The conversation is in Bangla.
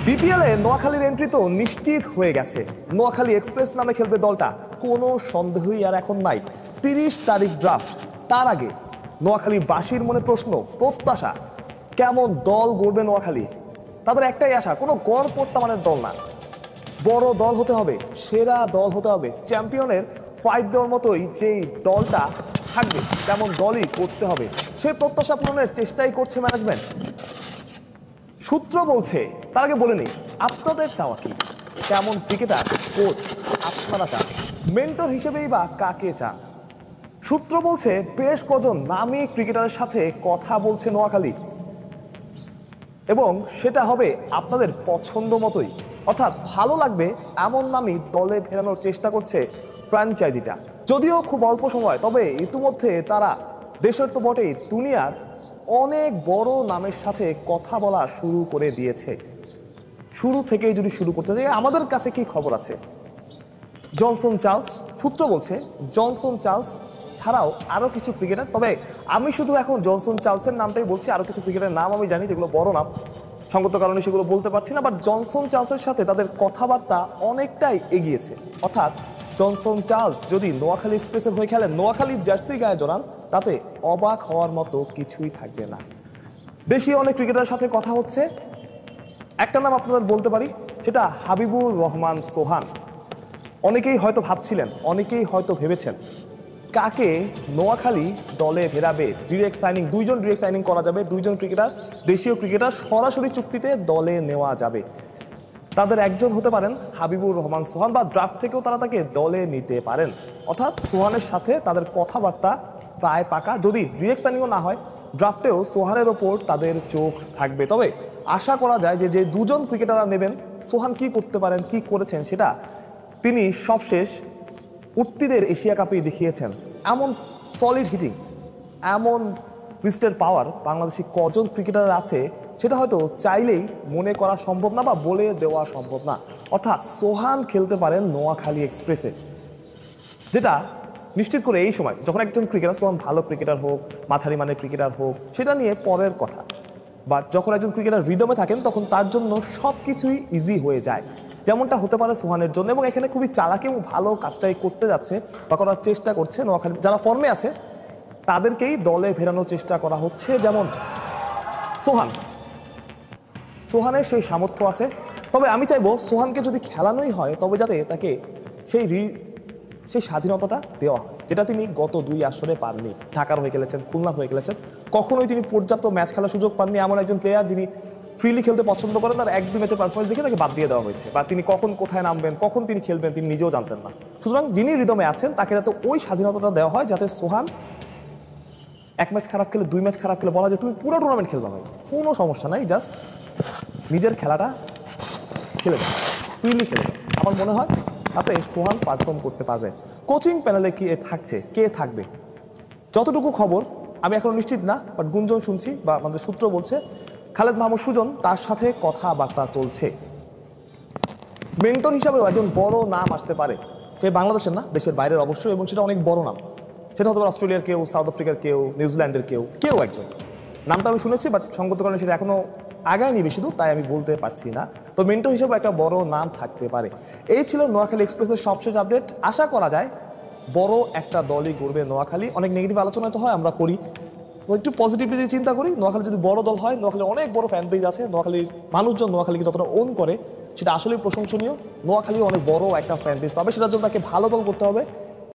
বিপিএলে নোয়াখালীর এন্ট্রি তো নিশ্চিত হয়ে গেছে। নোয়াখালী এক্সপ্রেস নামে খেলবে দলটা, কোনো সন্দেহই আর এখন নাই। ৩০ তারিখ ড্রাফট, তার আগে নোয়াখালীবাসীর মনে প্রশ্ন, প্রত্যাশা, কেমন দল গড়বে নোয়াখালী। তাদের একটাই আশা, কোনো গড় পড়তামানের দল না, বড় দল হতে হবে, সেরা দল হতে হবে, চ্যাম্পিয়নের ফাইট দেওয়ার মতোই যেই দলটা থাকবে তেমন দলই করতে হবে। সেই প্রত্যাশা পূরণের চেষ্টাই করছে ম্যানেজমেন্ট। সূত্র বলছে, তার আগে বলে নেই আপনাদের চাওয়া কি, কেমন ক্রিকেটার কোচ আপনারা চান, মেন্টর হিসেবেই বা কাকে চান। সূত্র বলছে বেশ কজন নামী ক্রিকেটারের সাথে কথা বলছে নোয়াখালী, এবং সেটা হবে আপনাদের পছন্দ মতোই, অর্থাৎ ভালো লাগবে এমন নামই দলে ফেরানোর চেষ্টা করছে ফ্র্যাঞ্চাইজিটা। যদিও খুব অল্প সময়, তবে ইতিমধ্যে তারা দেশের তো বটেই দুনিয়ার অনেক বড় নামের সাথে কথা বলা শুরু করে দিয়েছে। শুরু থেকেই যদি শুরু করতে যাই, আমাদের কাছে কি খবর আছে, জনসন চার্লস, সূত্র বলছে জনসন চার্লস ছাড়াও আরও কিছু ক্রিকেটার, তবে আমি শুধু এখন জনসন চার্লসের নামটাই বলছি, আরও কিছু ক্রিকেটারের নাম আমি জানি যেগুলো বড় নাম, সঙ্গত কারণে সেগুলো বলতে পারছি না। বাট জনসন চার্লসের সাথে তাদের কথাবার্তা অনেকটাই এগিয়েছে, অর্থাৎ জনসন চার্লস যদি নোয়াখালী এক্সপ্রেসের হয়ে খেলেন, নোয়াখালীর জার্সি গায়ে জড়ান, তাতে অবাক হওয়ার মতো কিছুই থাকবে না। দেশীয় অনেক ক্রিকেটারের সাথে কথা হচ্ছে, একটা নাম আপনাদের বলতে পারি, সেটা হাবিবুর রহমান সোহান। অনেকেই হয়তো ভাবছিলেন, অনেকেই হয়তো ভেবেছেন কাকে নোয়াখালী দলে ফেরাবে। ডিরেক্ট সাইনিং, দুইজন ডিরেক্ট সাইনিং করা যাবে, দুইজন ক্রিকেটার, দেশীয় ক্রিকেটার সরাসরি চুক্তিতে দলে নেওয়া যাবে। তাদের একজন হতে পারেন হাবিবুর রহমান সোহান, বা ড্রাফট থেকেও তারা তাকে দলে নিতে পারেন। অর্থাৎ সোহানের সাথে তাদের কথাবার্তা প্রায় পাকা। যদি ডিরেক্ট সাইনিংও না হয়, ড্রাফটেও সোহানের ওপর তাদের চোখ থাকবে। তবে আশা করা যায় যে যে দুজন ক্রিকেটাররা নেবেন, সোহান কি করতে পারেন, কি করেছেন সেটা তিনি সবশেষ উঠতিদের এশিয়া কাপেই দেখিয়েছেন। এমন সলিড হিটিং, এমন রিস্টের পাওয়ার বাংলাদেশি কজন ক্রিকেটার আছে সেটা হয়তো চাইলেই মনে করা সম্ভব না বা বলে দেওয়া সম্ভব না। অর্থাৎ সোহান খেলতে পারেন নোয়াখালী এক্সপ্রেসে, যেটা নিশ্চিত করে এই সময় যখন একজন ক্রিকেটার, সোহান ভালো ক্রিকেটার হোক, মাঝারি মানের ক্রিকেটার হোক, সেটা নিয়ে পরের কথা, বাট যখন একজন ক্রিকেটার রিদমে থাকেন তখন তার জন্য সব কিছুই ইজি হয়ে যায়, যেমনটা হতে পারে সোহানের জন্য। এবং এখানে খুবই চালাকি এবং ভালো কাজটাই করতে যাচ্ছে বা করার চেষ্টা করছে নোয়াখালী। যারা ফর্মে আছে তাদেরকেই দলে ফেরানোর চেষ্টা করা হচ্ছে, যেমন সোহানের সেই সামর্থ্য আছে। তবে আমি চাইবো সোহানকে যদি খেলানোই হয়, তবে যাতে তাকে সেই স্বাধীনতাটা দেওয়া হয়, যেটা তিনি গত 2 আসরে পাননি। ঢাকার হয়ে খেলেছেন, খুলনা হয়ে খেলেছেন, কখনোই তিনি পর্যাপ্ত ম্যাচ খেলার সুযোগ পাননি। এমন একজন প্লেয়ার যিনি ফ্রিলি খেলতে পছন্দ করেন, তার 1-2 ম্যাচের পারফরমেন্স দেখে তাকে বাদ দিয়ে দেওয়া হয়েছে, বা তিনি কখন কোথায় নামবেন, কখন তিনি খেলবেন তিনি নিজেও জানতেন না। সুতরাং যিনি রিদমে আছেন তাকে যাতে ওই স্বাধীনতাটা দেওয়া হয়, যাতে সোহান 1 ম্যাচ খারাপ খেলে, 2 ম্যাচ খারাপ খেলে বলা যায় তুমি পুরো টুর্নামেন্ট খেলবা ভাই, কোনো সমস্যা নাই, জাস্ট নিজের খেলাটা খেলে দেয়, ফ্রিলি খেলে দেয়। আমার মনে হয় তাতে সোহান পারফর্ম করতে পারবে। কোচিং প্যানেলে কে থাকবে, যতটুকু খবর আমি এখন নিশ্চিত না, বাট গুঞ্জন শুনছি বা আমাদের সূত্র বলছে খালেদ মাহমুদ সুজন, তার সাথে কথাবার্তা চলছে। মেন্টর হিসাবেও একজন বড় নাম আসতে পারে, সে বাংলাদেশের না, দেশের বাইরের অবশ্যই, এবং সেটা অনেক বড় নাম। সেটা হতে পারে অস্ট্রেলিয়ার কেউ, সাউথ আফ্রিকার কেউ, নিউজিল্যান্ডের কেউ একজন। নামটা আমি শুনেছি, বাট সঙ্গত কারণে সেটা এখনো আগায়নি বেশি দূর, তাই আমি বলতে পারছি না। তো মেন্টর হিসেবে একটা বড় নাম থাকতে পারে। এই ছিল নোয়াখালী এক্সপ্রেসের সবশেষ আপডেট। আশা করা যায় বড় একটা দলই গড়বে নোয়াখালী। অনেক নেগেটিভ আলোচনা তো হয়, আমরা করি, তো একটু পজিটিভলি যদি চিন্তা করি, নোয়াখালী যদি বড় দল হয়, নোয়াখালী অনেক বড় ফ্যান পেজ আছে, নোয়াখালীর মানুষজন নোয়াখালীকে যতটা ওন করে সেটা আসলেই প্রশংসনীয়। নোয়াখালী অনেক বড় একটা ফ্যান পেজ পাবে, সেটার জন্য তাকে ভালো দল করতে হবে।